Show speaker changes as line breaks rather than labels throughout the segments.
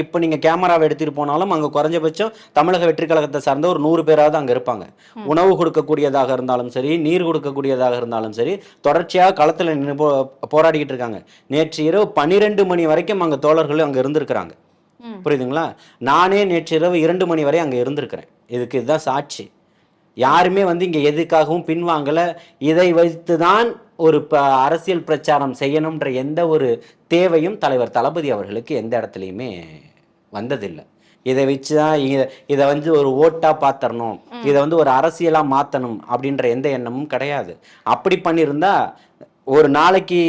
இப்போ நீங்கள் கேமராவை எடுத்துகிட்டு போனாலும் அங்கே குறைஞ்சபட்சம் தமிழக வெற்றி கழகத்தை சார்ந்த ஒரு 100 பேராவது அங்கே இருப்பாங்க. உணவு கொடுக்கக்கூடியதாக இருந்தாலும் சரி, நீர் கொடுக்கக்கூடியதாக இருந்தாலும் சரி, தொடர்ச்சியாக களத்தில் நின்று போராடிக்கிட்டு இருக்காங்க. நேற்று இரவு 12 மணி வரைக்கும் அங்கே தோழர்கள் அங்கே இருந்திருக்கிறாங்க. புரியுதுங்களா? நானே நேற்று இரவு 2 மணி வரை அங்கே இருந்திருக்கிறேன். இதுதான் சாட்சி. யாருமே இங்கே எதுக்காகவும் பின்வாங்கலை. இதை வைத்து தான் ஒரு அரசியல் பிரச்சாரம் செய்யணும்ன்ற எந்த ஒரு தேவையும் தலைவர் தளபதி அவர்களுக்கு எந்த இடத்துலையுமே வந்ததில்லை. இதை வச்சு தான் இதை ஒரு ஓட்டாக பார்த்துடணும், இதை ஒரு அரசியலாக மாற்றணும் அப்படின்ற எந்த எண்ணமும் கிடையாது. அப்படி பண்ணியிருந்தா ஒரு நாளைக்கு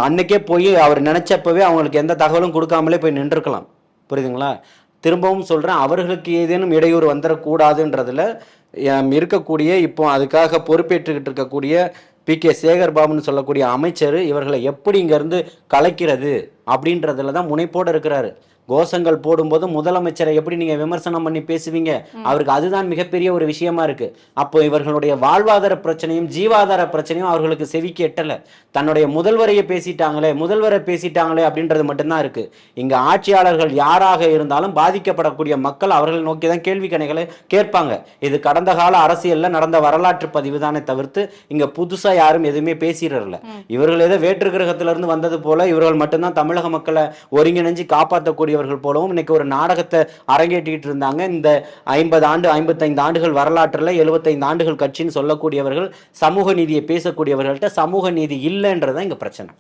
அன்னைக்கே போய் அவர் நினைச்சப்பவே அவங்களுக்கு எந்த தகவலும் கொடுக்காமலே போய் நின்றுருக்கலாம். புரியுதுங்களா? திரும்பவும் சொல்கிறேன், அவர்களுக்கு ஏதேனும் இடையூறு வந்துடக்கூடாதுன்றதுல இருக்கக்கூடிய இப்போ அதுக்காக பொறுப்பேற்றுக்கிட்டு இருக்கக்கூடிய பி.கே. சேகர் பாபுன்னு சொல்லக்கூடிய அமைச்சர் இவர்களை எப்படி இங்கேருந்து கலைக்கிறது அப்படின்றதுல தான் முனைப்போடு இருக்கிறாரு. கோஷங்கள் போடும்போது முதலமைச்சரை எப்படி நீங்க விமர்சனம் பண்ணி பேசுவீங்க? அவருக்கு அதுதான் மிகப்பெரிய ஒரு விஷயமா இருக்கு. அப்போ இவர்களுடைய வாழ்வாதார பிரச்சனையும் ஜீவாதார பிரச்சனையும் அவர்களுக்கு செவிக்கு எட்டல. தன்னுடைய முதல்வரை பேசிட்டாங்களே அப்படின்றது மட்டும்தான் இருக்கு. இங்க ஆட்சியாளர்கள் யாராக இருந்தாலும் பாதிக்கப்படக்கூடிய மக்கள் அவர்கள் நோக்கி தான் கேள்வி கணைகளை கேட்பாங்க. இது கடந்த கால அரசியல்ல நடந்த வரலாற்று பதிவு தானே தவிர்த்து இங்க புதுசா யாரும் எதுவுமே பேசிடல. இவர்கள் ஏதோ வேற்று கிரகத்திலிருந்து வந்தது போல இவர்கள் மட்டும்தான் தமிழக மக்களை ஒருங்கிணைஞ்சு காப்பாற்றக்கூடிய போலவும் இன்னைக்கு ஒரு நாடகத்தை அரங்கேற்றிட்டு இருந்தாங்க. இந்த 50 ஆண்டு 55 ஆண்டுகள் வரலாற்றுல 75 ஆண்டுகள் கட்சின்னு சொல்லக்கூடியவர்கள் சமூக நீதியை பேசக்கூடியவர்கள்ட்ட சமூக நீதி இல்லைன்றதான் இங்க பிரச்சனை.